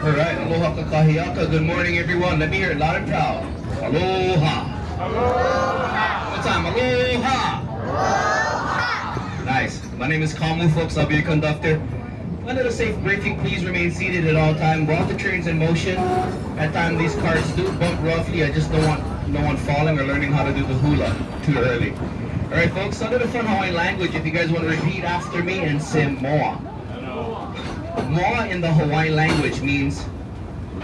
All right, aloha kakahiaka. Good morning, everyone. Let me hear it loud and proud. Aloha. Aloha. One time, aloha. Aloha. Nice. My name is Kamu, folks. I'll be your conductor. Under the safe briefing, please remain seated at all times. While the train's in motion, at times these cars do bump roughly. I just don't want no one falling or learning how to do the hula too early. All right, folks. Under the fun Hawaiian language, if you guys want to repeat after me and say moa. Moa in the Hawaiian language means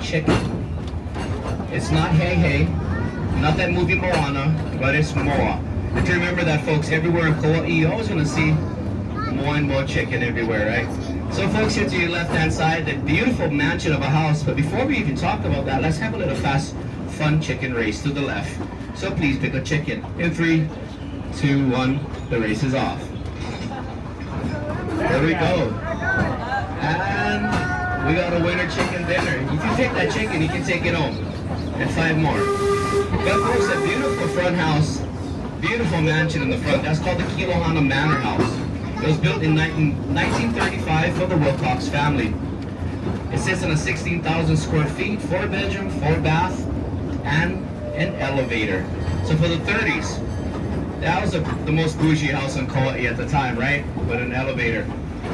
chicken. It's not hey hey, not that movie Moana, but it's moa. And to remember that, folks, everywhere in Kauai, you're always going to see more and more chicken everywhere, right? So, folks, here to your left-hand side, the beautiful mansion of a house. But before we even talk about that, let's have a little fast, fun chicken race to the left. So please pick a chicken. In 3, 2, 1, the race is off. There we go. And we got a winner chicken dinner. If you take that chicken, you can take it home. And 5 more. But folks, a beautiful front house, beautiful mansion in the front. That's called the Kilohana Manor House. It was built in 1935 for the Wilcox family. It sits in a 16,000 square feet, 4 bedroom, 4 bath, and an elevator. So for the 30s, that was the most bougie house in Kauai at the time, right? With an elevator.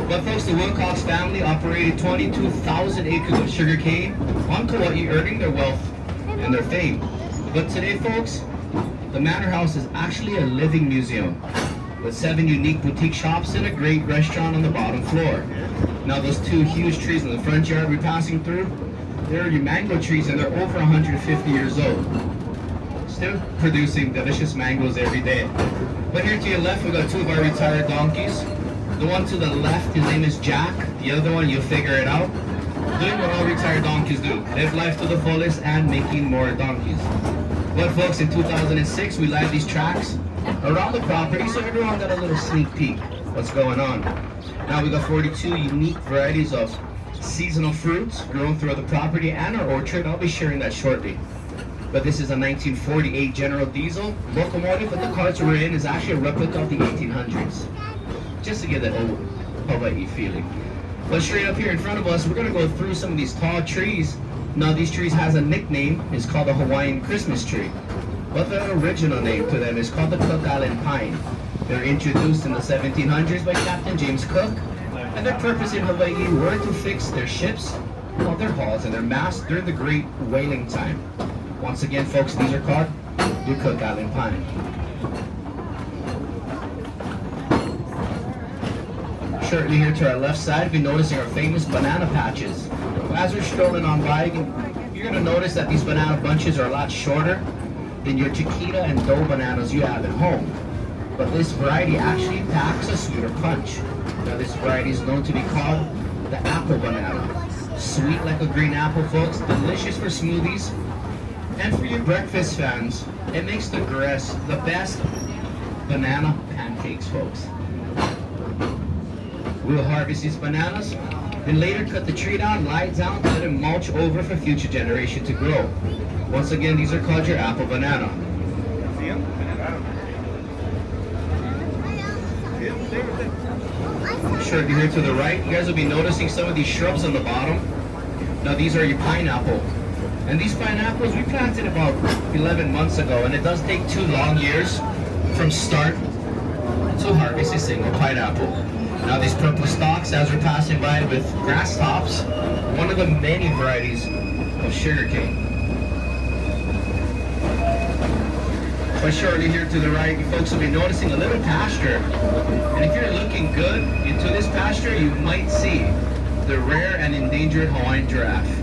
But folks, the Wilcox family operated 22,000 acres of sugarcane on Kauai, earning their wealth and their fame. But today, folks, the Manor House is actually a living museum with 7 unique boutique shops and a great restaurant on the bottom floor. Now, those 2 huge trees in the front yard we're passing through, they're your mango trees, and they're over 150 years old. Still producing delicious mangoes every day. But here to your left, we've got 2 of our retired donkeys. The one to the left, his name is Jack. The other one, you'll figure it out. Doing what all retired donkeys do. Live life to the fullest and making more donkeys. But folks, in 2006, we laid these tracks around the property so everyone got a little sneak peek what's going on. Now we got 42 unique varieties of seasonal fruits grown throughout the property and our orchard. I'll be sharing that shortly. But this is a 1948 General Diesel locomotive, and the cars we're in is actually a replica of the 1800s. Just to get that old Hawaii feeling. But straight up here in front of us, we're going to go through some of these tall trees. Now these trees has a nickname. It's called the Hawaiian Christmas tree. But the original name to them is called the Cook Island pine. They're introduced in the 1700s by Captain James Cook, and their purpose in Hawaii were to fix their ships, their hulls, and their masts during the Great Whaling time. Once again, folks, these are called the Cook Island pine. Shortly here to our left side, we're noticing our famous banana patches. As we're strolling on by, you're going to notice that these banana bunches are a lot shorter than your Chiquita and Doe bananas you have at home. But this variety actually packs a sweeter punch. Now this variety is known to be called the apple banana. Sweet like a green apple, folks, delicious for smoothies. And for your breakfast fans, it makes the best banana pancakes, folks. We'll harvest these bananas and later cut the tree down, lie it down, let it mulch over for future generation to grow. Once again, these are called your apple banana. Shortly here to the right, you guys will be noticing some of these shrubs on the bottom. Now these are your pineapple. And these pineapples we planted about 11 months ago, and it does take 2 long years from start to harvest a single pineapple. Now these purple stalks, as we're passing by with grass tops, one of the many varieties of sugarcane. But shortly here to the right, you folks will be noticing a little pasture. And if you're looking good into this pasture, you might see the rare and endangered Hawaiian giraffe.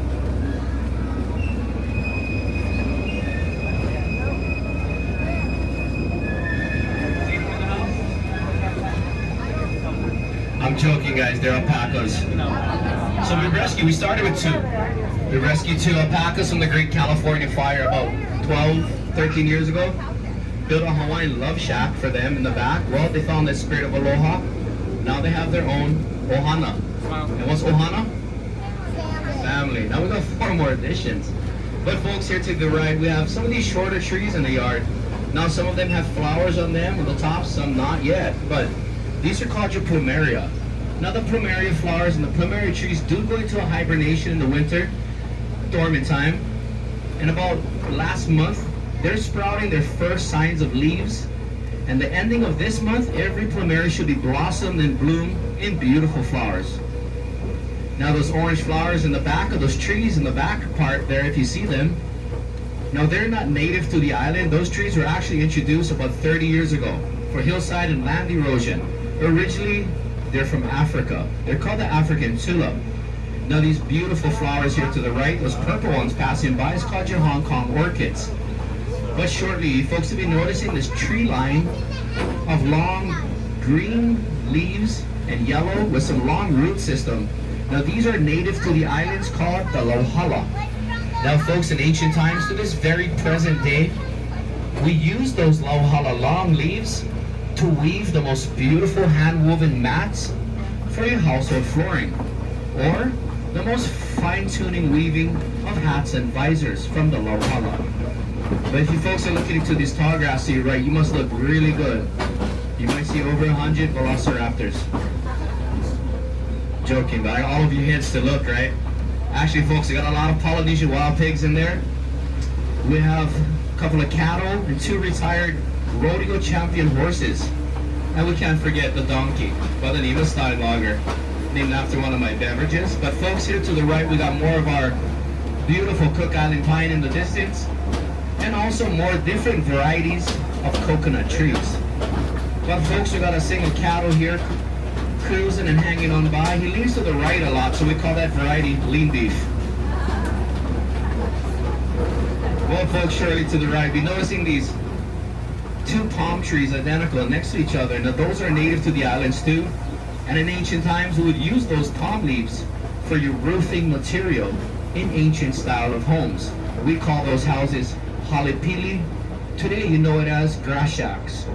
I'm joking, guys, they're alpacas. So we started with 2. We rescued 2 alpacas from the Great California Fire about 12, 13 years ago. Built a Hawaiian love shack for them in the back. Well, they found the spirit of aloha. Now they have their own ohana. And what's ohana? Family. Now we got 4 more additions. But folks, here to the right, we have some of these shorter trees in the yard. Now some of them have flowers on them on the top, some not yet. But these are called your plumeria. Now the plumeria flowers and the plumeria trees do go into a hibernation in the winter dormant time. And about last month, they're sprouting their first signs of leaves. And the ending of this month, every plumeria should be blossomed and bloom in beautiful flowers. Now those orange flowers in the back of those trees in the back part there, if you see them, now they're not native to the island. Those trees were actually introduced about 30 years ago for hillside and land erosion. Originally, they're from Africa. They're called the African tulip. Now these beautiful flowers here to the right, those purple ones passing by, is called your Hong Kong orchids. But shortly, folks will be noticing this tree line of long green leaves and yellow with some long root system. Now these are native to the islands called the lauhala. Now folks, in ancient times to this very present day, we use those lauhala long leaves to weave the most beautiful hand-woven mats for your household flooring, or the most fine-tuning weaving of hats and visors from the lauhala. But if you folks are looking into this tall grass to your right, you must look really good. You might see over 100 velociraptors. Joking, but all of you heads to look, right? Actually, folks, we got a lot of Polynesian wild pigs in there. We have a couple of cattle and 2 retired rodeo champion horses. And we can't forget the donkey by the name of Steinlager, named after one of my beverages. But folks, here to the right, we got more of our beautiful Cook Island pine in the distance, and also more different varieties of coconut trees. But folks, we got a single cattle here cruising and hanging on by. He leans to the right a lot, so we call that variety lean beef. Well, folks, surely to the right, be noticing these 2 palm trees identical next to each other. Now those are native to the islands too, and in ancient times we would use those palm leaves for your roofing material in ancient style of homes. We call those houses halipili. Today you know it as grass shacks.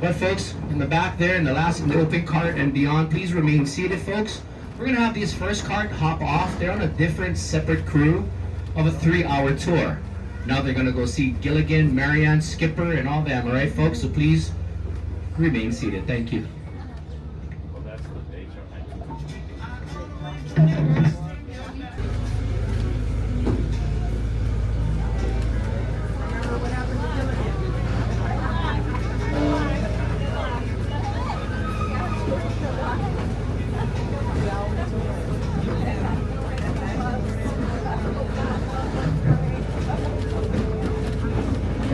But folks, in the back there, in the last open cart and beyond, please remain seated, folks. We're gonna have these first cart hop off. They're on a different, separate crew of a 3-hour tour. Now they're gonna go see Gilligan, Marianne, Skipper, and all them, all right, folks? So please remain seated. Thank you.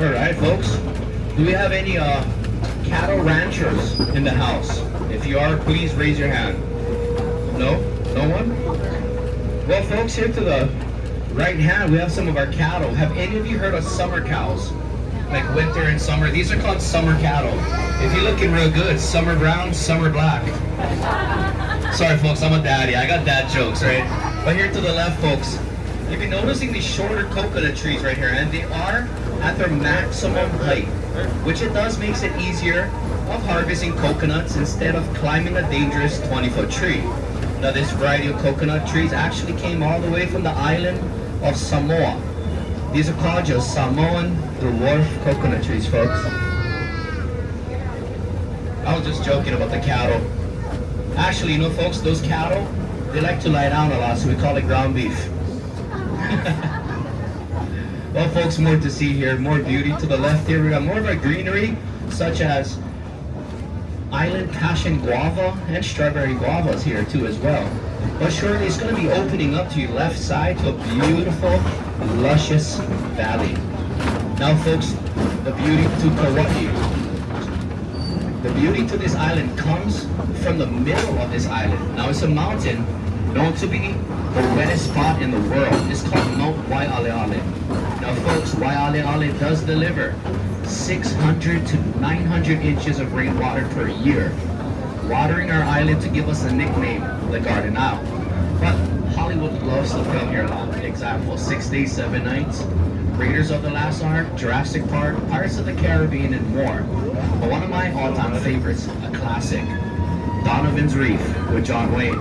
Alright, folks, do we have any cattle ranchers in the house? If you are, please raise your hand. No? No one? Well, folks, here to the right hand, we have some of our cattle. Have any of you heard of summer cows? Like winter and summer? These are called summer cattle. If you're looking real good, summer brown, summer black. Sorry, folks, I'm a daddy. I got dad jokes, right? But here to the left, folks, you'll be noticing these shorter coconut trees right here, and they are at their maximum height, which it does makes it easier of harvesting coconuts instead of climbing a dangerous 20-foot tree. Now this variety of coconut trees actually came all the way from the island of Samoa. These are called your Samoan dwarf coconut trees, folks. I was just joking about the cattle. Actually, you know, folks, those cattle, they like to lie down a lot, so we call it ground beef. Well, folks, more to see here, more beauty to the left here. We got more of our greenery, such as island passion guava and strawberry guavas here too as well. But shortly it's going to be opening up to your left side to a beautiful, luscious valley. Now, folks, the beauty to Kauai. The beauty to this island comes from the middle of this island. Now, it's a mountain known to be the wettest spot in the world. It's called Mount Waialeale. Now, folks, Waialeale does deliver 600 to 900 inches of rainwater per year, watering our island to give us a nickname, the Garden Isle. But Hollywood loves to film here a lot. Example, 6 Days, 7 Nights, Raiders of the Lost Ark, Jurassic Park, Pirates of the Caribbean, and more. But one of my all-time favorites, a classic, Donovan's Reef with John Wayne.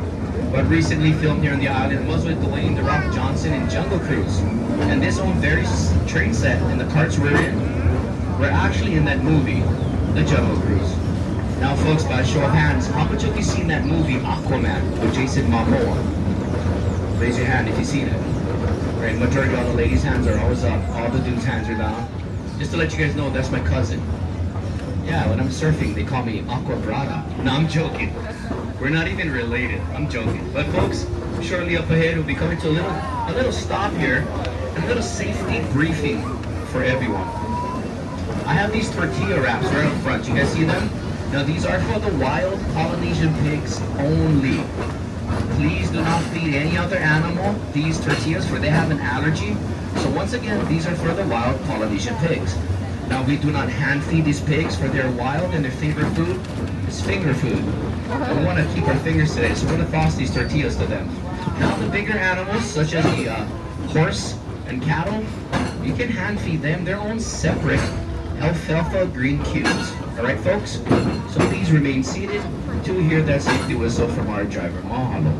But recently filmed here on the island was with Dwayne "The Rock" Johnson in Jungle Cruise. And this own very train set and the carts we're in, we're actually in that movie, The Jungle Cruise. Now folks, by a show of hands, how much of you seen that movie Aquaman with Jason Momoa? Raise your hand if you've seen it. Right, majority of all the ladies' hands are always up. All the dudes' hands are down. Just to let you guys know, that's my cousin. Yeah, when I'm surfing, they call me Aqua Brada. No, I'm joking. We're not even related. I'm joking. But folks, shortly up ahead, we'll be coming to a little stop here, and a little safety briefing for everyone. I have these tortilla wraps right up front. You guys see them? Now these are for the wild Polynesian pigs only. Please do not feed any other animal these tortillas, for they have an allergy. So once again, these are for the wild Polynesian pigs. Now we do not hand feed these pigs, for they're wild and their favorite food is finger food. And we want to keep our fingers today, so we're going to toss these tortillas to them. Now the bigger animals, such as the horse and cattle, you can hand feed them their own separate alfalfa green cubes. Alright folks? So please remain seated until we hear that safety whistle from our driver. Mahalo.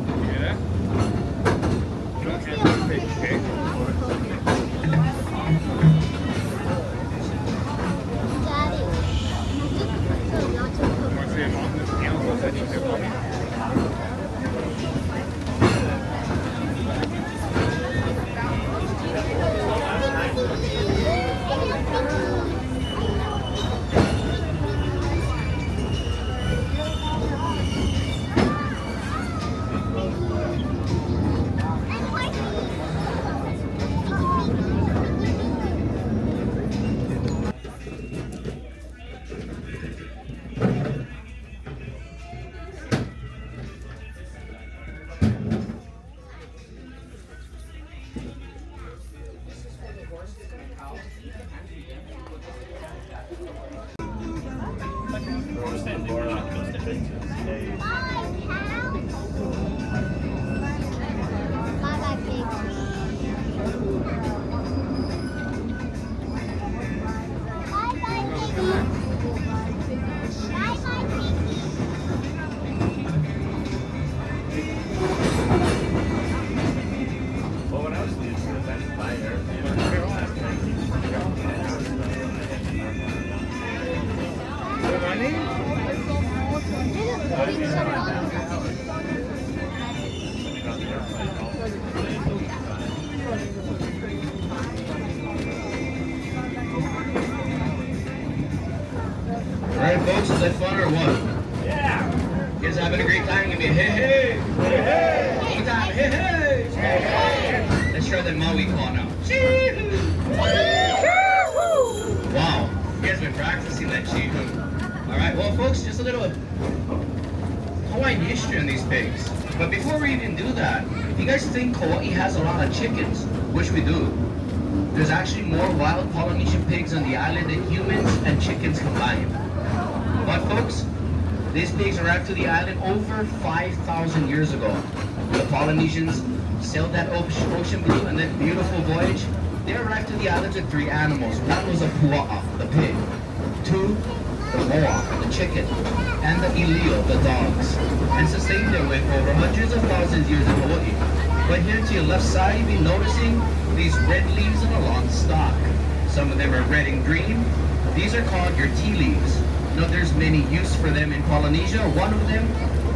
Alright folks, is that fun or what? Yeah! You guys having a great time? Give me a hey hey! Hey hey! One more time, hey hey! Hey hey! Let's try that Maui call now. Wow, you guys been practicing that chee-hoo. Alright, well folks, just a little Hawaiian history on these pigs. But before we even do that, if you guys think Kauai has a lot of chickens, which we do, there's actually more wild Polynesian pigs on the island than humans and chickens combined. But folks, these pigs arrived to the island over 5,000 years ago. The Polynesians sailed that ocean blue and that beautiful voyage. They arrived to the islands with 3 animals. One was a pua'a, the pig. 2, the moa, the chicken. And the ilio, the dogs. And sustained their way for over hundreds of thousands of years in Hawaii. But here to your left side, you'll be noticing these red leaves on a long stalk. Some of them are red and green. These are called your tea leaves. Now there's many use for them in Polynesia. One of them,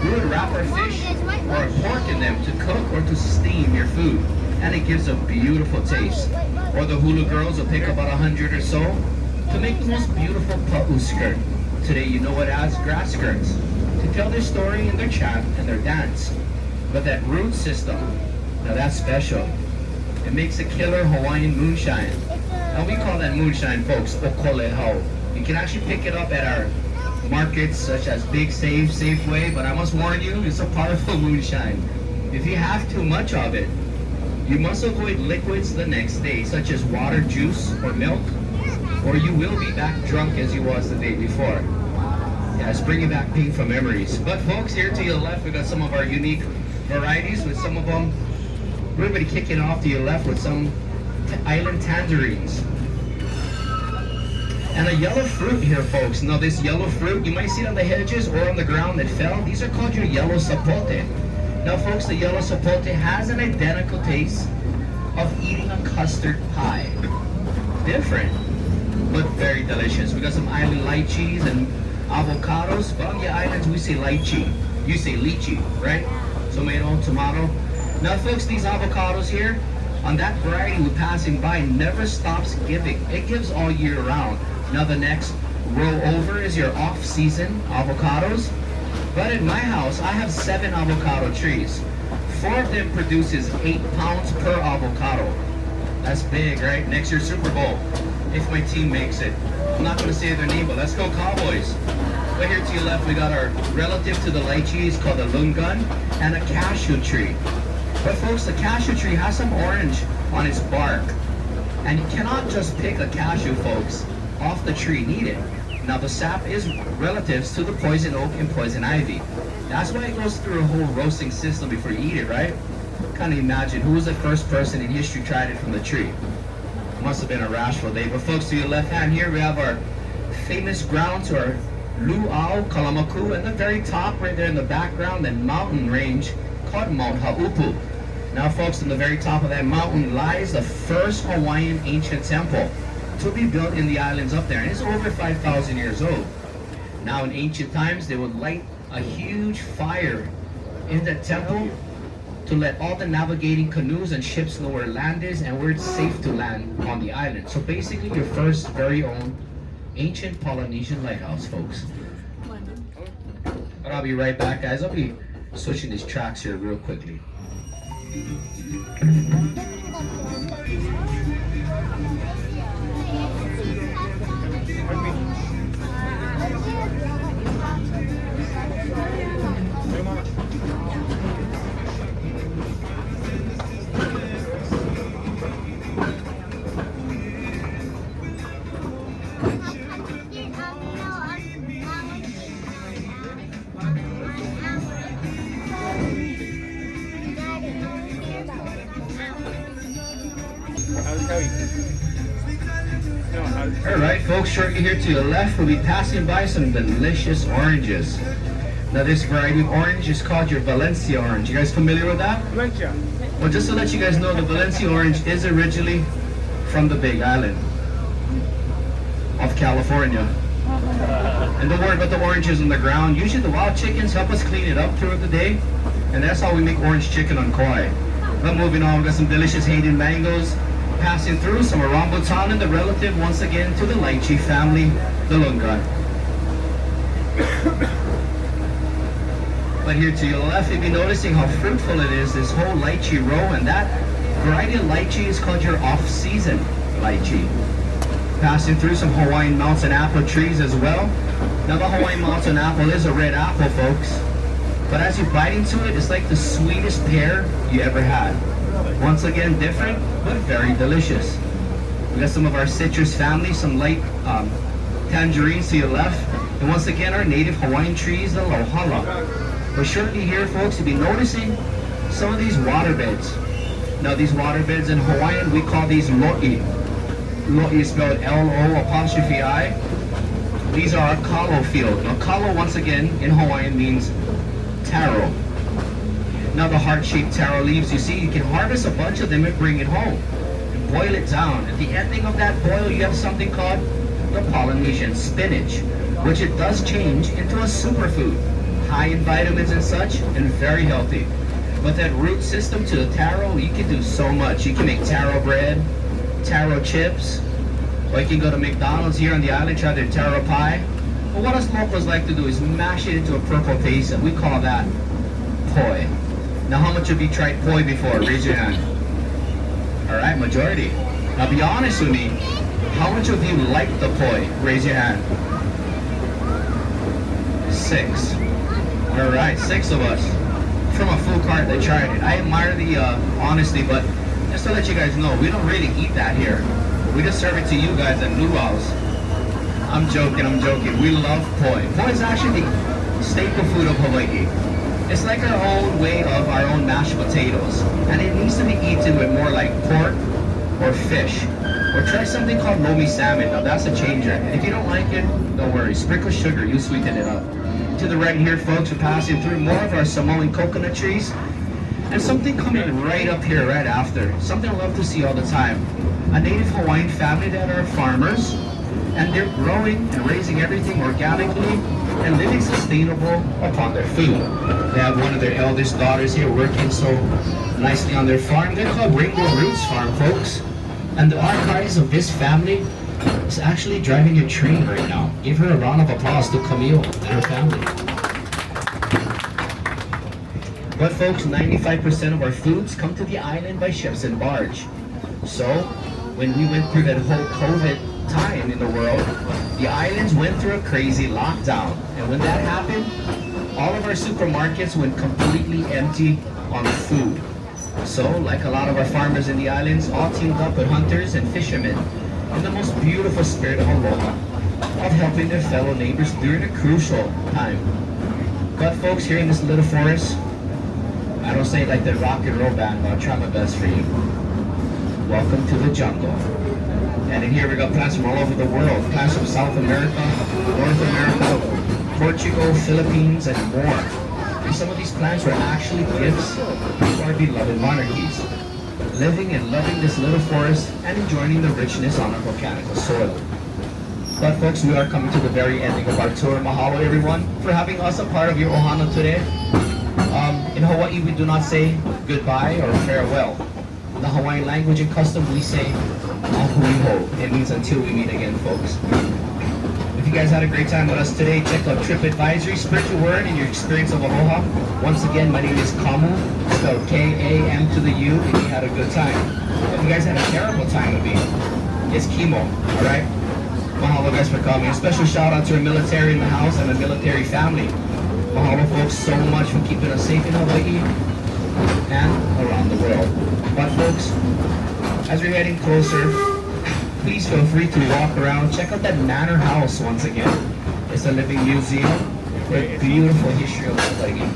we would wrap our fish or our pork in them to cook or to steam your food. And it gives a beautiful taste. Or the hula girls will pick about 100 or so to make the most beautiful pa'u skirt. Today you know it as grass skirts, to tell their story and their chant and their dance. But that root system, now that's special. It makes a killer Hawaiian moonshine. Now we call that moonshine, folks, okolehau. You can actually pick it up at our markets such as Big Save, Safeway, but I must warn you, it's a powerful moonshine. If you have too much of it, you must avoid liquids the next day, such as water, juice, or milk, or you will be back drunk as you was the day before. Yeah, it's bringing back painful memories. But folks, here to your left, we got some of our unique varieties with some of them. We're going to be kicking off to your left with some island tangerines. And a yellow fruit here, folks. Now this yellow fruit, you might see it on the hedges or on the ground that fell. These are called your yellow sapote. Now folks, the yellow sapote has an identical taste of eating a custard pie. Different, but very delicious. We got some island lychees and avocados. But on the islands, we say lychee. You say lychee, right? Tomato, tomato. Now, folks, these avocados here, on that variety we're passing by, never stops giving. It gives all year round. Now, the next row over is your off-season avocados. But in my house, I have 7 avocado trees. 4 of them produces 8 pounds per avocado. That's big, right? Next year's Super Bowl, if my team makes it. I'm not going to say their name, but let's go Cowboys. But here to your left, we got our relative to the lychees called the lungan and a cashew tree. But folks, the cashew tree has some orange on its bark. And you cannot just pick a cashew, folks, off the tree. Need it. Now the sap is relatives to the poison oak and poison ivy. That's why it goes through a whole roasting system before you eat it, right? Kind of imagine who was the first person in history tried it from the tree. Must have been a rashful day. But folks, to your left hand here, we have our famous grounds, or Luau, Kalamaku, and the very top right there in the background, that mountain range called Mount Haupu. Now folks, in the very top of that mountain lies the first Hawaiian ancient temple to be built in the islands up there, and it's over 5,000 years old. Now in ancient times, they would light a huge fire in that temple to let all the navigating canoes and ships know where land is and where it's safe to land on the island. So basically your first very own ancient Polynesian lighthouse, folks. But I'll be right back, guys. I'll be switching these tracks here real quickly. Alright folks, shortly here to your left, we'll be passing by some delicious oranges. Now this variety of orange is called your Valencia orange. You guys familiar with that? Valencia. Well, just to let you guys know, the Valencia orange is originally from the Big Island of California. And don't worry about the oranges on the ground. Usually the wild chickens help us clean it up throughout the day, and that's how we make orange chicken on Kauai. But moving on, we've got some delicious Hayden mangoes passing through, some rambutan, and the relative once again to the lychee family, the lungan. But here to your left, you'll be noticing how fruitful it is, this whole lychee row, and that variety of lychee is called your off-season lychee. Passing through some Hawaiian mountain apple trees as well. Now the Hawaiian mountain apple is a red apple, folks, but as you bite into it, it's like the sweetest pear you ever had. Once again, different, but very delicious. We got some of our citrus family, some light tangerines to your left, and once again our native Hawaiian trees, the lohala. But shortly here, folks, you'll be noticing some of these water beds. Now these water beds in Hawaiian, we call these lo'i. Lo'i is spelled L-O''I. These are a kalo field. Now kalo, once again, in Hawaiian means taro. Now the heart-shaped taro leaves, you see, you can harvest a bunch of them and bring it home and boil it down. At the ending of that boil, you have something called the Polynesian spinach, which it does change into a superfood, high in vitamins and such, and very healthy. But that root system to the taro, you can do so much. You can make taro bread, taro chips, or you can go to McDonald's here on the island, try their taro pie. But what us locals like to do is mash it into a purple paste, and we call that poi. Now, how much of you tried poi before? Raise your hand. All right, majority. Now, be honest with me. How much of you like the poi? Raise your hand. 6. All right, 6 of us. From a food cart that tried it. I admire the honesty, but just to let you guys know, we don't really eat that here. We just serve it to you guys at luau's. I'm joking. We love poi. Poi is actually the staple food of Hawaii. It's like our own way of our own mashed potatoes, and it needs to be eaten with more like pork or fish. Or try something called lomi salmon. Now that's a changer. And if you don't like it, don't worry. Sprinkle sugar, you sweeten it up. To the right here, folks, we're passing through more of our Samoan coconut trees, and something coming right up here right after. Something I love to see all the time. A native Hawaiian family that are farmers, and they're growing and raising everything organically and living sustainable upon their food. They have one of their eldest daughters here working so nicely on their farm. They're called Rainbow Roots Farm, folks. And the archives of this family is actually driving a train right now. Give her a round of applause to Camille and her family. But folks, 95% of our foods come to the island by ships and barge. So, when we went through that whole COVID time in the world, the islands went through a crazy lockdown. And when that happened, all of our supermarkets went completely empty on food. So, like a lot of our farmers in the islands, all teamed up with hunters and fishermen in the most beautiful spirit of aloha, of helping their fellow neighbors during a crucial time. But folks, here in this little forest, I don't say it like the rock and roll band, but I'll try my best for you. Welcome to the jungle. And in here we got plants from all over the world. Plants from South America, North America, Portugal, Philippines, and more. And some of these plants were actually gifts to our beloved monarchies, living and loving this little forest and enjoying the richness on our volcanic soil. But folks, we are coming to the very ending of our tour. Mahalo everyone for having us a part of your ohana today. In Hawaii, we do not say goodbye or farewell. In the Hawaiian language and custom, we say ahui ho. It means until we meet again, folks. If you guys had a great time with us today, check out TripAdvisory, spread your word and your experience of aloha. Once again, my name is Kamu, spelled K-A-M to the U, and you had a good time. If you guys had a terrible time with me, it's Kimo, alright? Mahalo guys for coming. A special shout out to our military in the house and the military family. Mahalo folks so much for keeping us safe in Hawaii and around the world. But folks, as we're getting closer, please feel free to walk around. Check out that manor house once again. It's a living museum with beautiful history of Hawaii.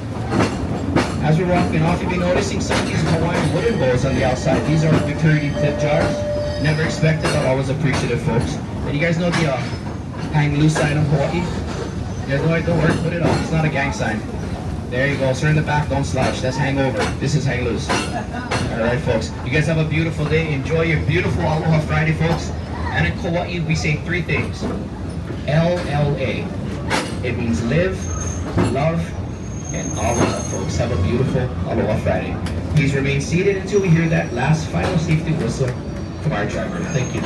As we're walking off, you'll be noticing some of these Hawaiian wooden bowls on the outside. These are Victory tip jars. Never expected, but always appreciative, folks. And you guys know the hang loose sign of Hawaii? You guys know it? Don't worry, put it on. It's not a gang sign. There you go. Sir in the back, don't slouch. That's hangover. This is hang loose. Alright, folks. You guys have a beautiful day. Enjoy your beautiful Aloha Friday, folks. And in Kauai, we say three things. L-L-A. It means live, love, and aloha, folks. Have a beautiful Aloha Friday. Please remain seated until we hear that last final safety whistle from our driver. Thank you.